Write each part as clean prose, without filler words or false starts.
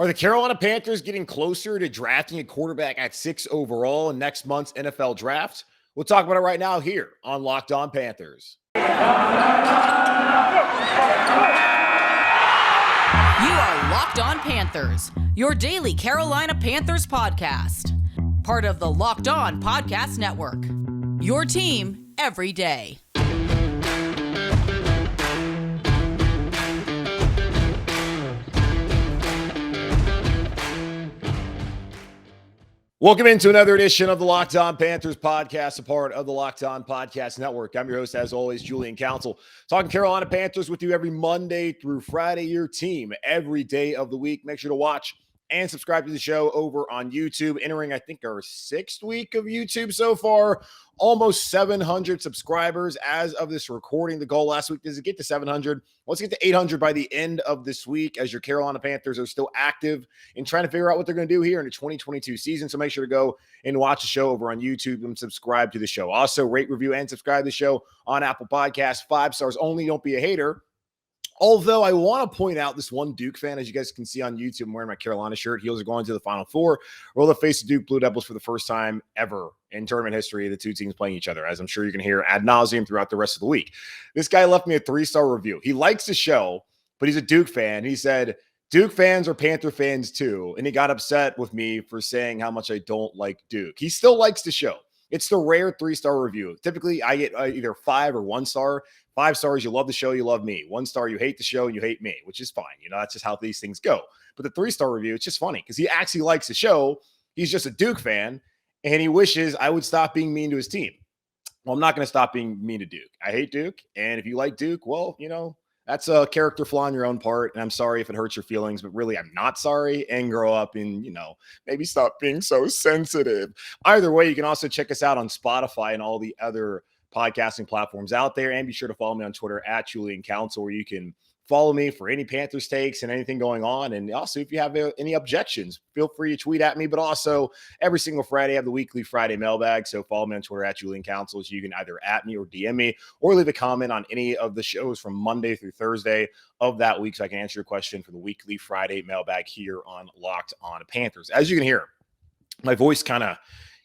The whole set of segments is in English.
Are the Carolina Panthers getting closer to drafting a quarterback at 6 overall in next month's NFL draft? We'll talk about it right now here on Locked On Panthers. You are Locked On Panthers, your daily Carolina Panthers podcast. Part of the Locked On Podcast Network, your team every day. Welcome into another edition of the Locked On Panthers podcast, a part of the Locked On Podcast Network. I'm your host, as always, Julian Council, talking Carolina Panthers with you every Monday through Friday, your team every day of the week. Make sure to watch and subscribe to the show over on YouTube, entering, I think, our 6th week of YouTube so far. Almost 700 subscribers as of this recording. The goal last week is to get to 700. Let's get to 800 by the end of this week, as your Carolina Panthers are still active in trying to figure out what they're going to do here in the 2022 season. So make sure to go and watch the show over on YouTube and subscribe to the show. Also, rate, review, and subscribe to the show on Apple Podcasts. 5 stars only. Don't be a hater. Although I want to point out this one Duke fan, as you guys can see on YouTube, I'm wearing my Carolina shirt. Heels are going to the Final Four. Roll the face of Duke Blue Devils for the first time ever in tournament history, the two teams playing each other, as I'm sure you can hear ad nauseum throughout the rest of the week. This guy left me a 3-star review. He likes the show, but he's a Duke fan. He said, Duke fans are Panther fans too. And he got upset with me for saying how much I don't like Duke. He still likes the show. It's the rare 3-star review. Typically, I get either 5 or 1 star. 5 stars, you love the show, you love me. 1 star, you hate the show, and you hate me, which is fine. You know, that's just how these things go. But the 3-star review, it's just funny because he actually likes the show. He's just a Duke fan, and he wishes I would stop being mean to his team. Well, I'm not going to stop being mean to Duke. I hate Duke, and if you like Duke, well, you know, that's a character flaw on your own part, and I'm sorry if it hurts your feelings, but really, I'm not sorry, and grow up and, you know, maybe stop being so sensitive. Either way, you can also check us out on Spotify and all the other podcasting platforms out there, and be sure to follow me on Twitter at Julian Council, where you can follow me for any Panthers takes and anything going on. And also, if you have any objections, feel free to tweet at me. But also, every single Friday, I have the weekly Friday mailbag. So follow me on Twitter at Julian Council, so you can either at me or DM me, or leave a comment on any of the shows from Monday through Thursday of that week, so I can answer your question for the weekly Friday mailbag here on Locked On Panthers. As you can hear, my voice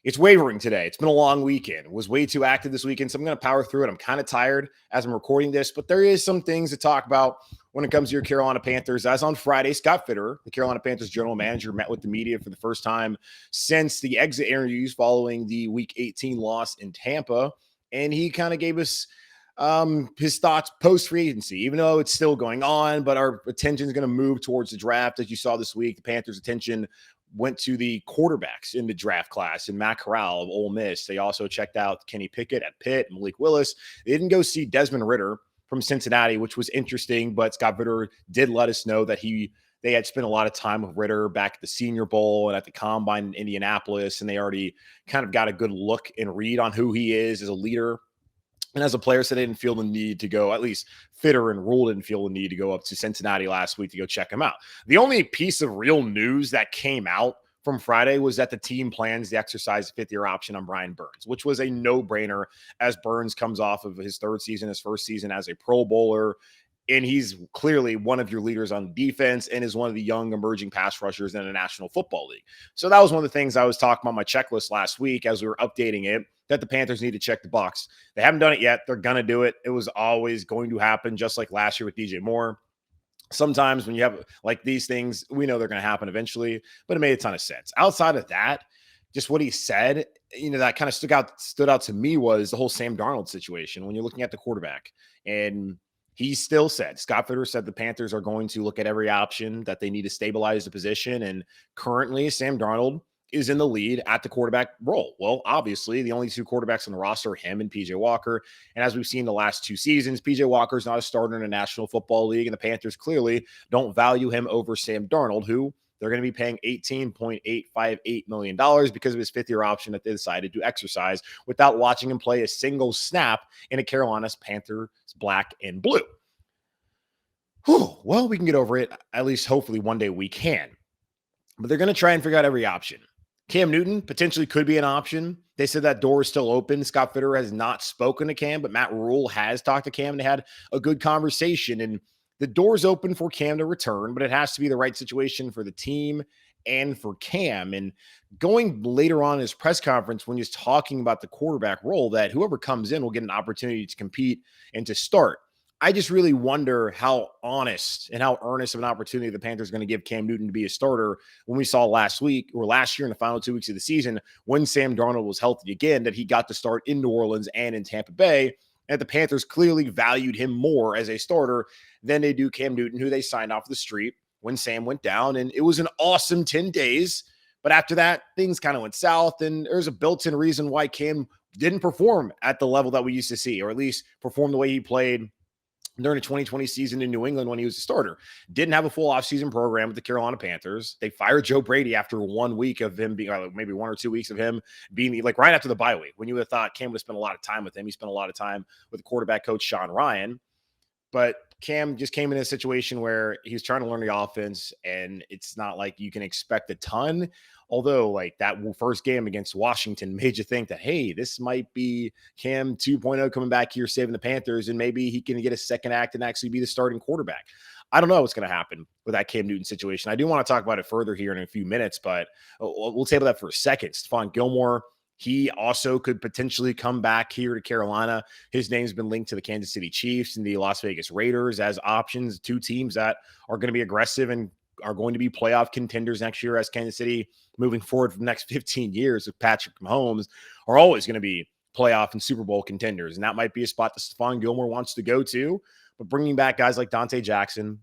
it's wavering today. It's been a long weekend. It was way too active this weekend, so I'm going to power through it. I'm kind of tired as I'm recording this, but there is some things to talk about when it comes to your Carolina Panthers. As on Friday, Scott Fitterer, the Carolina Panthers general manager, met with the media for the first time since the exit interviews following the Week 18 loss in Tampa, and he kind of gave us his thoughts post-free agency, even though it's still going on, but our attention is going to move towards the draft. As you saw this week, the Panthers' attention went to the quarterbacks in the draft class, and Matt Corral of Ole Miss. They also checked out Kenny Pickett at Pitt, Malik Willis. They didn't go see Desmond Ridder from Cincinnati, which was interesting, but Scott Fitterer did let us know that they had spent a lot of time with Ridder back at the Senior Bowl and at the Combine in Indianapolis, and they already kind of got a good look and read on who he is as a leader. And as a player, so they didn't feel the need to go, at least Fitterer and Rule didn't feel the need to go up to Cincinnati last week to go check him out. The only piece of real news that came out from Friday was that the team plans to exercise the 5th-year option on Brian Burns, which was a no-brainer as Burns comes off of his 3rd season, his 1st season as a Pro Bowler. And he's clearly one of your leaders on defense and is one of the young emerging pass rushers in the National Football League. So that was one of the things I was talking about my checklist last week as we were updating it, that the Panthers need to check the box. They haven't done it yet. They're going to do it. It was always going to happen, just like last year with DJ Moore. Sometimes when you have like these things, we know they're going to happen eventually, but it made a ton of sense. Outside of that, just what he said, you know, that kind of stood out to me was the whole Sam Darnold situation when you're looking at the quarterback. And he still said, Scott Fitterer said the Panthers are going to look at every option, that they need to stabilize the position. And currently, Sam Darnold is in the lead at the quarterback role. Well, obviously, the only 2 quarterbacks on the roster are him and PJ Walker. And as we've seen the last 2 seasons, PJ Walker is not a starter in the National Football League, and the Panthers clearly don't value him over Sam Darnold, who they're going to be paying $18.858 million because of his 5th-year option that they decided to exercise without watching him play a single snap in a Carolina's Panthers black and blue. Whew, well, we can get over it. At least hopefully one day we can. But they're going to try and figure out every option. Cam Newton potentially could be an option. They said that door is still open. Scott Fitterer has not spoken to Cam, but Matt Rule has talked to Cam and they had a good conversation. And the door's open for Cam to return, but it has to be the right situation for the team and for Cam. And going later on in his press conference, when he's talking about the quarterback role, that whoever comes in will get an opportunity to compete and to start. I just really wonder how honest and how earnest of an opportunity the Panthers are going to give Cam Newton to be a starter when we saw last week or last year in the final 2 weeks of the season when Sam Darnold was healthy again, that he got to start in New Orleans and in Tampa Bay. And the Panthers clearly valued him more as a starter than they do Cam Newton, who they signed off the street when Sam went down. And it was an awesome 10 days. But after that, things kind of went south. And there's a built-in reason why Cam didn't perform at the level that we used to see, or at least perform the way he played during the 2020 season in New England when he was a starter. Didn't have a full offseason program with the Carolina Panthers. They fired Joe Brady after 1 week of him being, maybe 1 or 2 weeks of him being like right after the bye week, when you would have thought Cam would have spent a lot of time with him. He spent a lot of time with the quarterback coach, Sean Ryan. But Cam just came in a situation where he's trying to learn the offense, and it's not like you can expect a ton. Although, like, that first game against Washington made you think that, hey, this might be Cam 2.0 coming back here, saving the Panthers, and maybe he can get a second act and actually be the starting quarterback. I don't know what's going to happen with that Cam Newton situation. I do want to talk about it further here in a few minutes, but we'll table that for a second. Stephon Gilmore, he also could potentially come back here to Carolina. His name's been linked to the Kansas City Chiefs and the Las Vegas Raiders as options, two teams that are going to be aggressive and are going to be playoff contenders next year, as Kansas City moving forward for the next 15 years with Patrick Mahomes are always going to be playoff and Super Bowl contenders. And that might be a spot that Stephon Gilmore wants to go to. But bringing back guys like Dante Jackson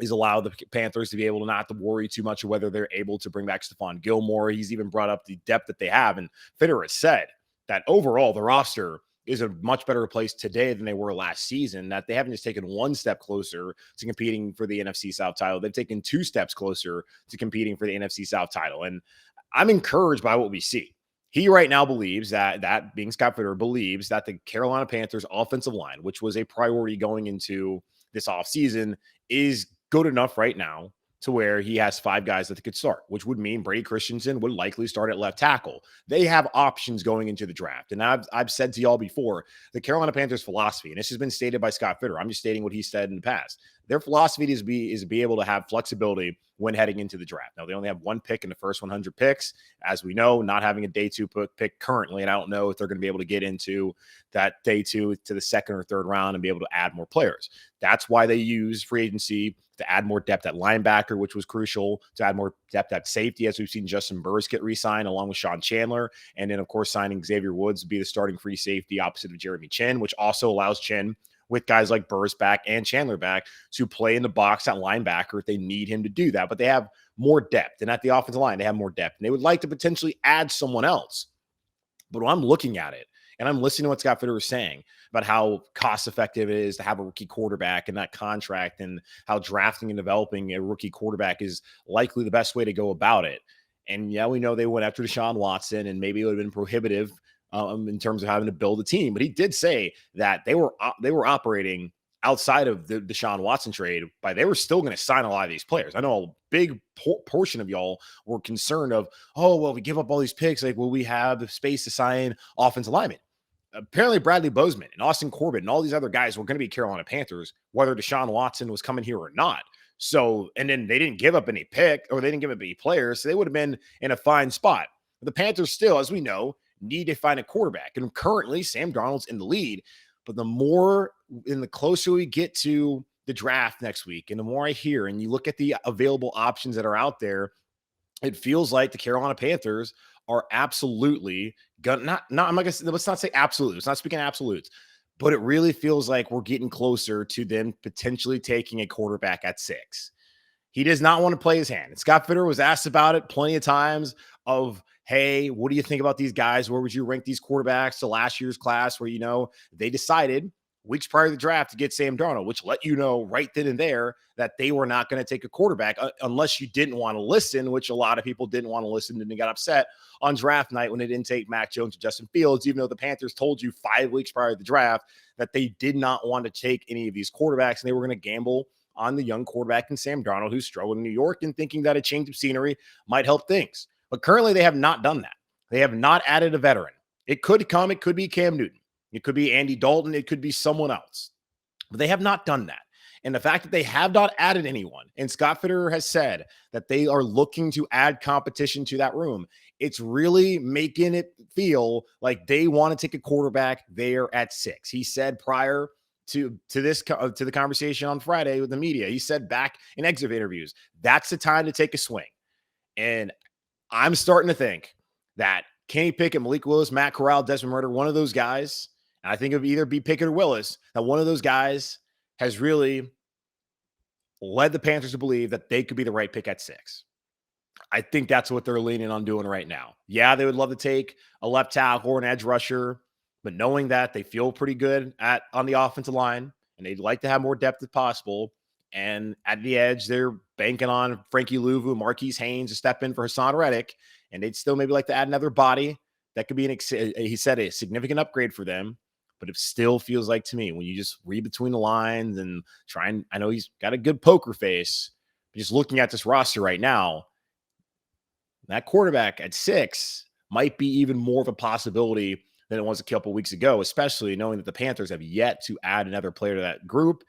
is allowed the Panthers to be able to not to worry too much of whether they're able to bring back Stephon Gilmore. He's even brought up the depth that they have. And Fitterer has said that overall the roster is a much better place today than they were last season, that they haven't just taken one step closer to competing for the NFC South title. They've taken 2 steps closer to competing for the NFC South title. And I'm encouraged by what we see. He right now believes that being Scott Fitterer believes that the Carolina Panthers offensive line, which was a priority going into this offseason, is good enough right now to where he has 5 guys that could start, which would mean Brady Christensen would likely start at left tackle. They have options going into the draft. And I've said to y'all before, the Carolina Panthers philosophy, and this has been stated by Scott Fitterer, I'm just stating what he said in the past. Their philosophy is to be able to have flexibility when heading into the draft. Now, they only have 1 pick in the first 100 picks. As we know, not having a day 2 pick currently, and I don't know if they're going to be able to get into that day 2 to the second or third round and be able to add more players. That's why they use free agency to add more depth at linebacker, which was crucial, to add more depth at safety, as we've seen Justin Burris get re-signed along with Sean Chandler. And then, of course, signing Xavier Woods to be the starting free safety opposite of Jeremy Chin, which also allows Chin, with guys like Burris back and Chandler back, to play in the box at linebacker if they need him to do that. But they have more depth. And at the offensive line, they have more depth. And they would like to potentially add someone else. But when I'm looking at it, and I'm listening to what Scott Fitterer is saying about how cost-effective it is to have a rookie quarterback and that contract, and how drafting and developing a rookie quarterback is likely the best way to go about it. And yeah, we know they went after Deshaun Watson, and maybe it would have been prohibitive in terms of having to build a team. But he did say that they were operating outside of the Deshaun Watson trade, but they were still going to sign a lot of these players. I know a big portion of y'all were concerned of, oh, well, we give up all these picks, like, will we have the space to sign offensive linemen? Apparently Bradley Bozeman and Austin Corbett and all these other guys were going to be Carolina Panthers, whether Deshaun Watson was coming here or not. So, and then they didn't give up any pick, or they didn't give up any players, so they would have been in a fine spot. But the Panthers still, as we know, need to find a quarterback. And currently Sam Darnold's in the lead. But the closer we get to the draft next week, and the more I hear, and you look at the available options that are out there, it feels like the Carolina Panthers are absolutely gonna let's not say absolutely. Let's not speak in absolutes, but it really feels like we're getting closer to them potentially taking a quarterback at 6. He does not want to play his hand. And Scott Fitterer was asked about it plenty of times of, hey, what do you think about these guys? Where would you rank these quarterbacks to last year's class, where, they decided weeks prior to the draft to get Sam Darnold, which let you know right then and there that they were not going to take a quarterback unless you didn't want to listen, which a lot of people didn't want to listen, and they got upset on draft night when they didn't take Mac Jones or Justin Fields, even though the Panthers told you 5 weeks prior to the draft that they did not want to take any of these quarterbacks, and they were going to gamble on the young quarterback in Sam Darnold, who's struggled in New York, and thinking that a change of scenery might help things. But currently they have not done that. They have not added a veteran. It could be Cam Newton. It could be Andy Dalton. It could be someone else. But they have not done that. And the fact that they have not added anyone, and Scott Fitterer has said that they are looking to add competition to that room, it's really making it feel like they want to take a quarterback there at 6. He said prior to the conversation on Friday with the media, he said back in exit interviews, that's the time to take a swing. And I'm starting to think that Kenny Pickett, Malik Willis, Matt Corral, Desmond Ridder, one of those guys, and I think it would either be Pickett or Willis, that one of those guys has really led the Panthers to believe that they could be the right pick at 6. I think that's what they're leaning on doing right now. Yeah, they would love to take a left tackle or an edge rusher, but knowing that they feel pretty good on the offensive line and they'd like to have more depth as possible. And at the edge, they're banking on Frankie Louvu, Marquise Haynes to step in for Hassan Reddick, and they'd still maybe like to add another body. That could be he said, a significant upgrade for them. But it still feels like to me when you just read between the lines and I know he's got a good poker face, but just looking at this roster right now, that quarterback at 6 might be even more of a possibility than it was a couple weeks ago, especially knowing that the Panthers have yet to add another player to that group,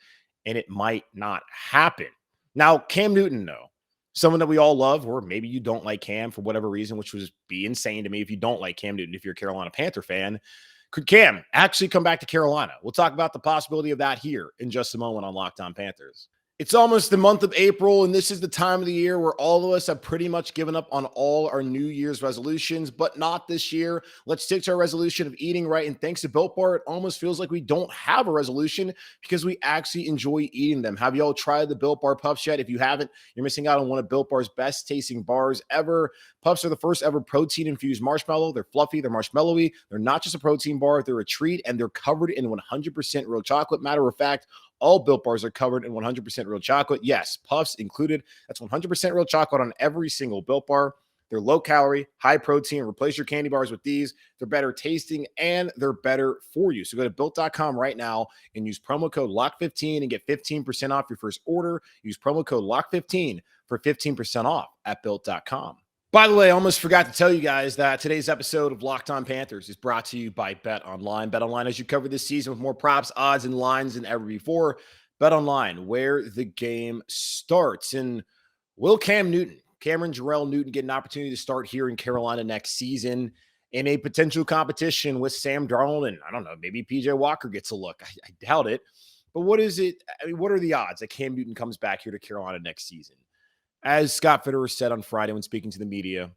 and it might not happen. Now, Cam Newton, though, someone that we all love, or maybe you don't like Cam for whatever reason, which would be insane to me if you don't like Cam Newton, if you're a Carolina Panther fan. Could Cam actually come back to Carolina? We'll talk about the possibility of that here in just a moment on Locked On Panthers. It's almost the month of April, and this is the time of the year where all of us have pretty much given up on all our New Year's resolutions, but not this year. Let's stick to our resolution of eating right, and thanks to Built Bar, it almost feels like we don't have a resolution because we actually enjoy eating them. Have y'all tried the Built Bar Puffs yet? If you haven't, you're missing out on one of Built Bar's best tasting bars ever. Puffs are the first ever protein-infused marshmallow. They're fluffy, they're marshmallowy. They're not just a protein bar, they're a treat, and they're covered in 100% real chocolate. Matter of fact, all Built Bars are covered in 100% real chocolate. Yes, Puffs included. That's 100% real chocolate on every single Built Bar. They're low calorie, high protein. Replace your candy bars with these. They're better tasting and they're better for you. So go to Built.com right now and use promo code LOCK15 and get 15% off your first order. Use promo code LOCK15 for 15% off at Built.com. By the way, I almost forgot to tell you guys that today's episode of Locked On Panthers is brought to you by BetOnline. BetOnline, as you cover this season with more props, odds, and lines than ever before. BetOnline, where the game starts. And will Cameron Jarrell Newton get an opportunity to start here in Carolina next season in a potential competition with Sam Darnold? And I don't know, maybe PJ Walker gets a look. I doubt it. But what is it? I mean, what are the odds that Cam Newton comes back here to Carolina next season? As Scott Fitterer said on Friday when speaking to the media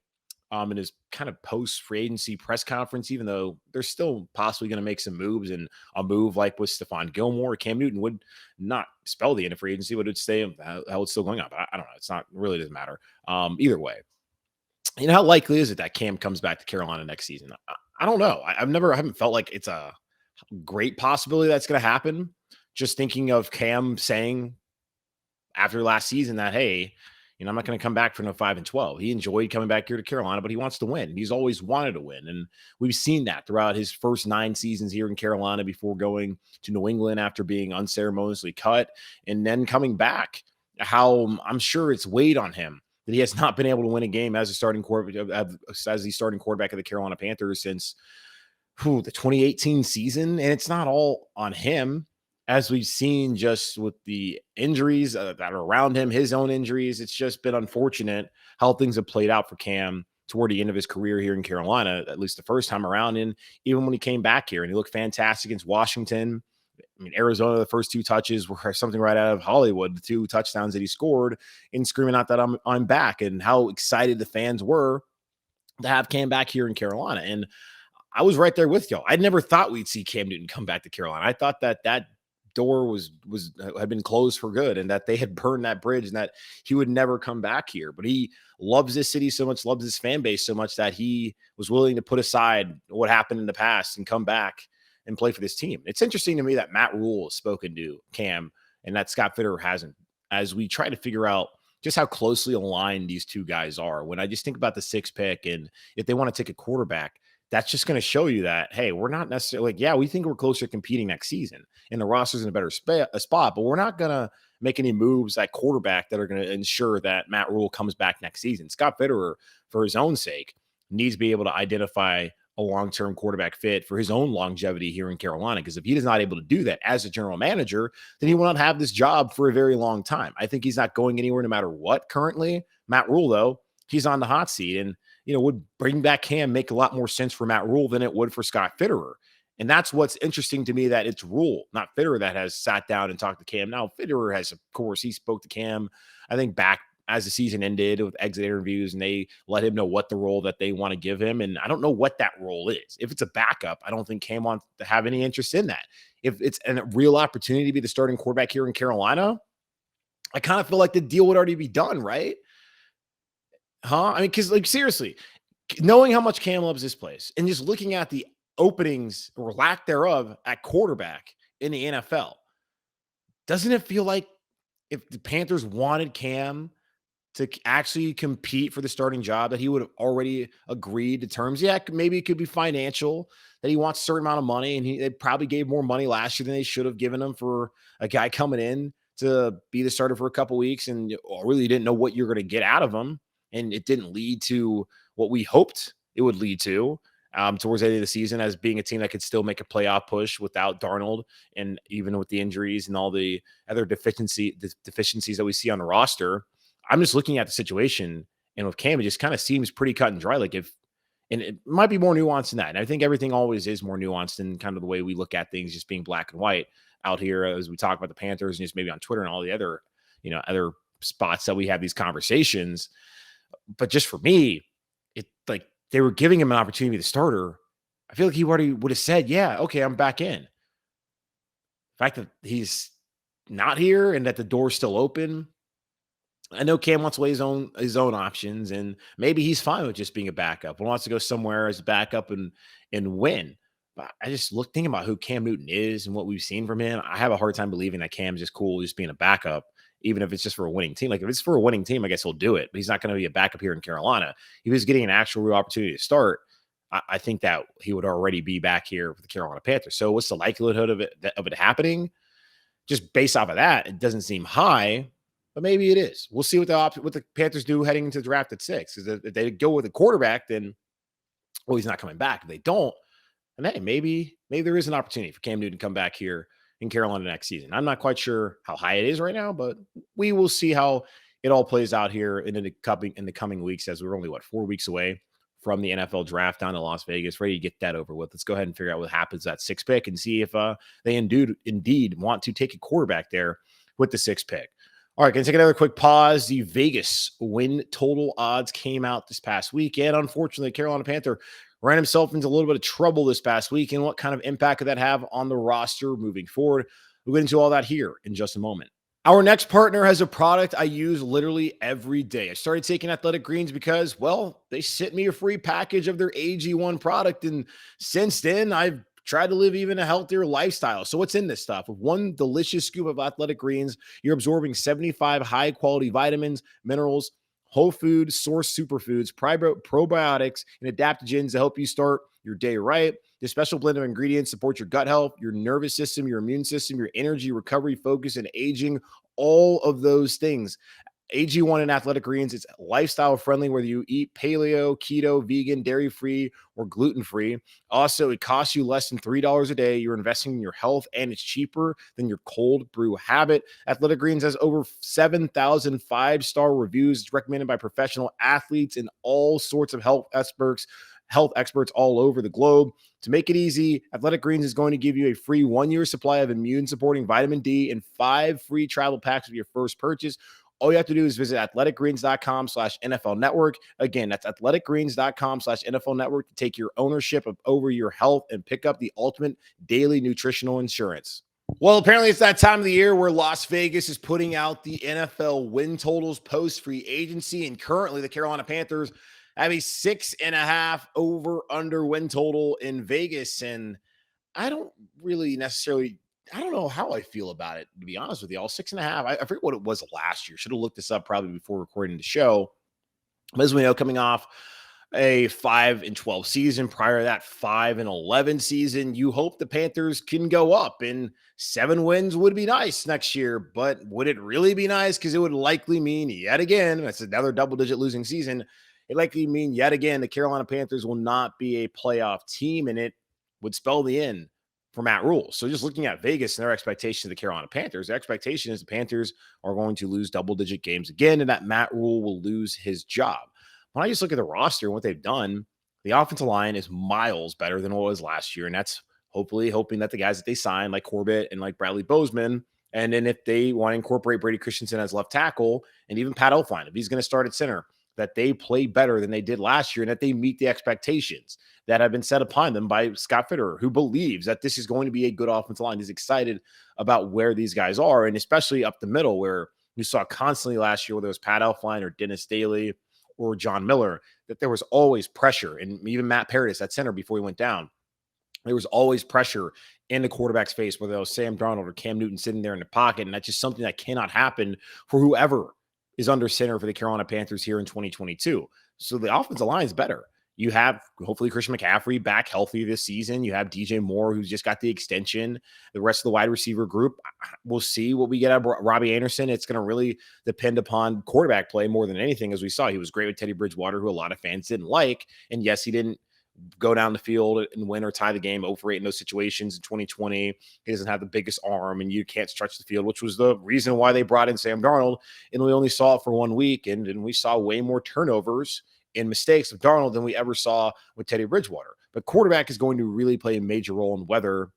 in his kind of post-free agency press conference, even though they're still possibly going to make some moves, and a move like with Stephon Gilmore, Cam Newton would not spell the end of free agency, but it would stay how it's still going on. But I don't know. It's not really doesn't matter. Either way, you know, how likely is it that Cam comes back to Carolina next season? I don't know. I haven't felt like it's a great possibility that's going to happen. Just thinking of Cam saying after last season that, hey, you know, I'm not going to come back for no 5-12. He enjoyed coming back here to Carolina, but he wants to win. He's always wanted to win. And we've seen that throughout his first 9 seasons here in Carolina before going to New England after being unceremoniously cut and then coming back. How I'm sure it's weighed on him that he has not been able to win a game as the starting quarterback of the Carolina Panthers since the 2018 season. And it's not all on him. As we've seen just with the injuries that are around him, his own injuries, it's just been unfortunate how things have played out for Cam toward the end of his career here in Carolina, at least the first time around. And even when he came back here and he looked fantastic against Washington. I mean, Arizona, the first 2 touches were something right out of Hollywood, the 2 touchdowns that he scored and screaming out that I'm back, and how excited the fans were to have Cam back here in Carolina. And I was right there with y'all. I never thought we'd see Cam Newton come back to Carolina. I thought that door had been closed for good and that they had burned that bridge and that he would never come back here. But he loves this city so much, loves his fan base so much that he was willing to put aside what happened in the past and come back and play for this team. It's interesting to me that Matt Rule has spoken to Cam and that Scott Fitterer hasn't, as we try to figure out just how closely aligned these two guys are. When I just think about the 6th pick and if they want to take a quarterback, that's just going to show you that, hey, we're not necessarily we think we're closer to competing next season and the roster's in a better spot, but we're not going to make any moves at quarterback that are going to ensure that Matt Rule comes back next season. Scott Fitterer, for his own sake, needs to be able to identify a long-term quarterback fit for his own longevity here in Carolina. Because if he is not able to do that as a general manager, then he will not have this job for a very long time. I think he's not going anywhere no matter what currently. Matt Rule, though, he's on the hot seat. And, would bring back Cam make a lot more sense for Matt Rule than it would for Scott Fitterer. And that's what's interesting to me, that it's Rule, not Fitterer, that has sat down and talked to Cam. Now, Fitterer has, of course, he spoke to Cam, I think, back as the season ended with exit interviews, and they let him know what the role that they want to give him. And I don't know what that role is. If it's a backup, I don't think Cam wants to have any interest in that. If it's a real opportunity to be the starting quarterback here in Carolina, I kind of feel like the deal would already be done, right? I mean, because seriously, knowing how much Cam loves this place and just looking at the openings or lack thereof at quarterback in the NFL, doesn't it feel like if the Panthers wanted Cam to actually compete for the starting job, that he would have already agreed to terms? Yeah, maybe it could be financial, that he wants a certain amount of money, and they probably gave more money last year than they should have given him for a guy coming in to be the starter for a couple weeks and really didn't know what you're going to get out of him. And it didn't lead to what we hoped it would lead to towards the end of the season, as being a team that could still make a playoff push without Darnold, and even with the injuries and all the other deficiencies that we see on the roster. I'm just looking at the situation, and with Cam, it just kind of seems pretty cut and dry. And it might be more nuanced than that. And I think everything always is more nuanced than kind of the way we look at things, just being black and white out here as we talk about the Panthers and just maybe on Twitter and all the other, other spots that we have these conversations. But just for me, it like they were giving him an opportunity to be the starter. I feel like he already would have said, yeah, okay, I'm back in. The fact that he's not here and that the door's still open, I know Cam wants to weigh his own options, and maybe he's fine with just being a backup and wants to go somewhere as a backup and win. But I just thinking about who Cam Newton is and what we've seen from him. I have a hard time believing that Cam's just cool just being a backup, even if it's just for a winning team. Like if it's for a winning team, I guess he'll do it, but he's not going to be a backup here in Carolina. If he was getting an actual real opportunity to start, I think that he would already be back here with the Carolina Panthers. So what's the likelihood of it happening? Just based off of that, it doesn't seem high. But maybe it is. We'll see what the Panthers do heading into the draft at 6. Because if they go with a quarterback, then he's not coming back. If they don't, then hey, maybe there is an opportunity for Cam Newton to come back here in Carolina next season. I'm not quite sure how high it is right now, but we will see how it all plays out here in the coming weeks, as we're only 4 weeks away from the NFL draft down to Las Vegas, ready to get that over with. Let's go ahead and figure out what happens at 6th pick and see if they indeed want to take a quarterback there with the 6th pick. All right, going to take another quick pause. The Vegas win total odds came out this past week, and unfortunately, Carolina Panther ran himself into a little bit of trouble this past week. And what kind of impact could that have on the roster moving forward? We'll get into all that here in just a moment. Our next partner has a product I use literally every day. I started taking Athletic Greens because, well, they sent me a free package of their AG1 product, and since then, I've tried to live even a healthier lifestyle. So what's in this stuff? With one delicious scoop of Athletic Greens, you're absorbing 75 high-quality vitamins, minerals, whole food source superfoods, probiotics, and adaptogens to help you start your day right. This special blend of ingredients supports your gut health, your nervous system, your immune system, your energy, recovery, focus, and aging, all of those things. AG1 and Athletic Greens, it's lifestyle friendly, whether you eat paleo, keto, vegan, dairy-free, or gluten-free. Also, it costs you less than $3 a day. You're investing in your health, and it's cheaper than your cold brew habit. Athletic Greens has over 7,000 5-star reviews. It's recommended by professional athletes and all sorts of health experts all over the globe. To make it easy, Athletic Greens is going to give you a free 1-year supply of immune-supporting vitamin D and 5 free travel packs with your first purchase. All you have to do is visit athleticgreens.com/NFL Network. Again, that's athleticgreens.com/NFL Network to take your ownership over your health and pick up the ultimate daily nutritional insurance. Well, apparently it's that time of the year where Las Vegas is putting out the NFL win totals post-free agency, and currently the Carolina Panthers have a 6.5 over-under win total in Vegas, and I don't know how I feel about it, to be honest with you. All 6.5. I forget what it was last year. Should have looked this up probably before recording the show. But as we know, coming off a 5-12 season, prior to that 5-11 season, you hope the Panthers can go up, and 7 wins would be nice next year. But would it really be nice? Because it would likely mean yet again, that's another double-digit losing season, it likely mean yet again the Carolina Panthers will not be a playoff team, and it would spell the end for Matt Rule. So just looking at Vegas and their expectations of the Carolina Panthers, the expectation is the Panthers are going to lose double-digit games again, and that Matt Rule will lose his job. When I just look at the roster and what they've done, the offensive line is miles better than what it was last year, and that's hopefully hoping that the guys that they sign, like Corbett and like Bradley Bozeman, and then if they want to incorporate Brady Christensen as left tackle, and even Pat Elflein, if he's going to start at center, that they play better than they did last year and that they meet the expectations that have been set upon them by Scott Fitterer, who believes that this is going to be a good offensive line. He's excited about where these guys are, and especially up the middle where we saw constantly last year, whether it was Pat Elflein or Dennis Daly or John Miller, that there was always pressure. And even Matt Paradis at center before he went down, there was always pressure in the quarterback's face, whether it was Sam Darnold or Cam Newton sitting there in the pocket. And that's just something that cannot happen for whoever is under center for the Carolina Panthers here in 2022. So the offensive line is better. You have hopefully Christian McCaffrey back healthy this season. You have DJ Moore, who's just got the extension. The rest of the wide receiver group, we'll see what we get out of Robbie Anderson. It's going to really depend upon quarterback play more than anything. As we saw, he was great with Teddy Bridgewater, who a lot of fans didn't like. And yes, he didn't go down the field and win or tie the game over 8 in those situations in 2020. He doesn't have the biggest arm, and you can't stretch the field, which was the reason why they brought in Sam Darnold. And we only saw it for 1 week, and we saw way more turnovers and mistakes of Darnold than we ever saw with Teddy Bridgewater. But quarterback is going to really play a major role in whether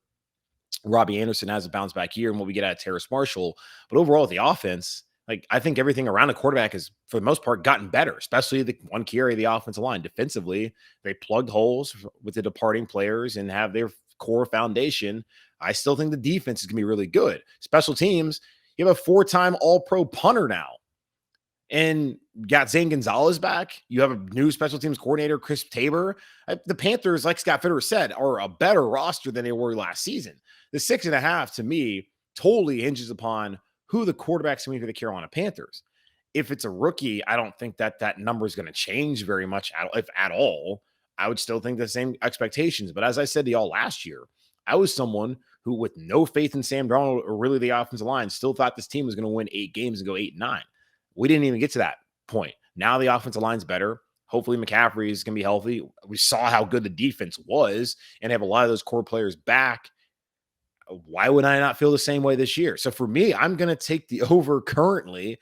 Robbie Anderson has a bounce back year and what we get out of Terrace Marshall. But overall, the offense, like, I think everything around the quarterback has, for the most part, gotten better, especially the one key area of the offensive line. Defensively, they plugged holes with the departing players and have their core foundation. I still think the defense is going to be really good. Special teams, you have a 4-time All-Pro punter now. And got Zane Gonzalez back. You have a new special teams coordinator, Chris Tabor. The Panthers, like Scott Fitterer said, are a better roster than they were last season. The 6.5, to me, totally hinges upon who the quarterback's going to be for the Carolina Panthers. If it's a rookie, I don't think that number is going to change very much, if at all. I would still think the same expectations. But as I said to y'all last year, I was someone who, with no faith in Sam Darnold or really the offensive line, still thought this team was going to win 8 games and go 8-9. We didn't even get to that point. Now the offensive line's better. Hopefully McCaffrey is going to be healthy. We saw how good the defense was and have a lot of those core players back. Why would I not feel the same way this year? So for me, I'm going to take the over currently.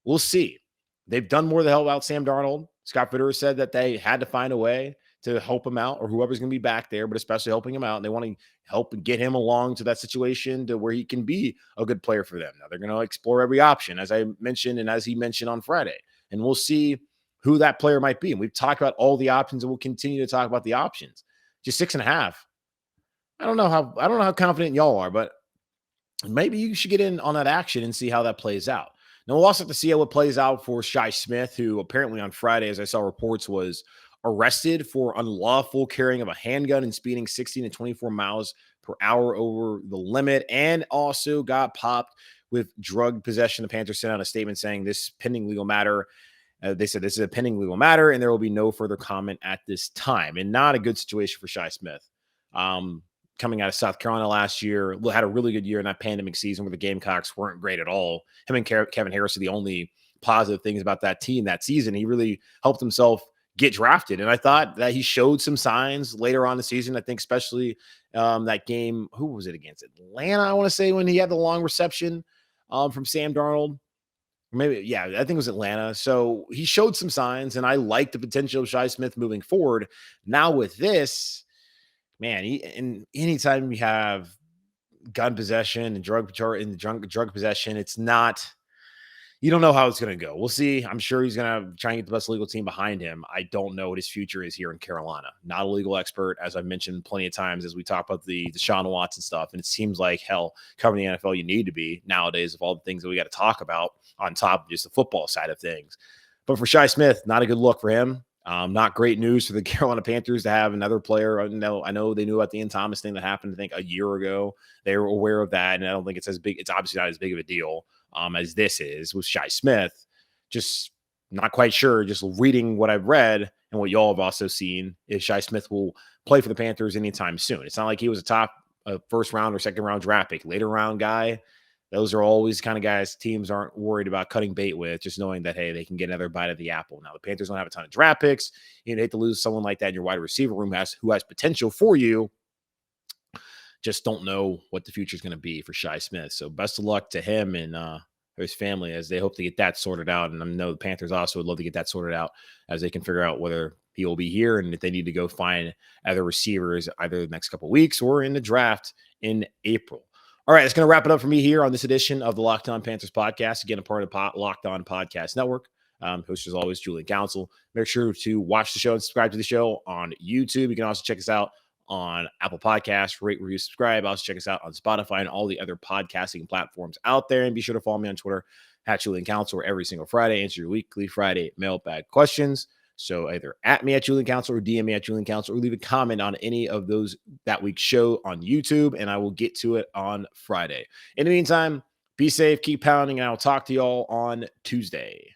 We'll see. They've done more to help out Sam Darnold. Scott Fitterer said that they had to find a way to help him out, or whoever's going to be back there, but especially helping him out. And they want to help and get him along to that situation to where he can be a good player for them. Now they're going to explore every option, as I mentioned, and as he mentioned on Friday, and we'll see who that player might be. And we've talked about all the options, and we'll continue to talk about the options. Just 6.5. I don't know how confident y'all are, but maybe you should get in on that action and see how that plays out. Now we'll also have to see how it plays out for Shi Smith, who apparently on Friday, as I saw reports, was arrested for unlawful carrying of a handgun and speeding 16 to 24 miles per hour over the limit, and also got popped with drug possession. The Panthers sent out a statement saying this pending legal matter. They said this is a pending legal matter, and there will be no further comment at this time. And not a good situation for Shi Smith. Coming out of South Carolina last year, had a really good year in that pandemic season where the Gamecocks weren't great at all. Him and Kevin Harris are the only positive things about that team that season. He really helped himself get drafted. And I thought that he showed some signs later on in the season. I think especially that game, who was it against? Atlanta, I want to say, when he had the long reception from Sam Darnold. Maybe, yeah, I think it was Atlanta. So he showed some signs, and I like the potential of Shi Smith moving forward. Now with this, man, and anytime you have gun possession and drug possession, it's not, you don't know how it's going to go. We'll see. I'm sure he's going to try and get the best legal team behind him. I don't know what his future is here in Carolina. Not a legal expert, as I've mentioned plenty of times as we talk about the Deshaun Watson stuff. And it seems like, hell, covering the NFL, you need to be nowadays of all the things that we got to talk about on top of just the football side of things. But for Shi Smith, not a good look for him. Not great news for the Carolina Panthers to have another player. I know they knew about the Ian Thomas thing that happened, I think, a year ago. They were aware of that, and I don't think it's as big. It's obviously not as big of a deal as this is with Shi Smith. Just not quite sure. Just reading what I've read and what y'all have also seen is Shi Smith will play for the Panthers anytime soon. It's not like he was a top first round or second round draft pick, later round guy. those are always kind of guys teams aren't worried about cutting bait with, just knowing that, hey, they can get another bite of the apple. Now, the Panthers don't have a ton of draft picks. You'd hate to lose someone like that in your wide receiver room who has potential for you. Just don't know what the future is going to be for Shi Smith. So best of luck to him and his family as they hope to get that sorted out. And I know the Panthers also would love to get that sorted out as they can figure out whether he will be here and if they need to go find other receivers either the next couple of weeks or in the draft in April. All right, that's going to wrap it up for me here on this edition of the Locked On Panthers podcast. Again, a part of the Locked On Podcast Network. Host as always, Julian Council. Make sure to watch the show and subscribe to the show on YouTube. You can also check us out on Apple Podcasts, rate, review, subscribe. Also check us out on Spotify and all the other podcasting platforms out there. And be sure to follow me on Twitter at Julian Council, where every single Friday answer your weekly Friday mailbag questions. So either at me at Julian Council or DM me at Julian Council or leave a comment on any of those that week's show on YouTube, and I will get to it on Friday. In the meantime, be safe, keep pounding, and I'll talk to y'all on Tuesday.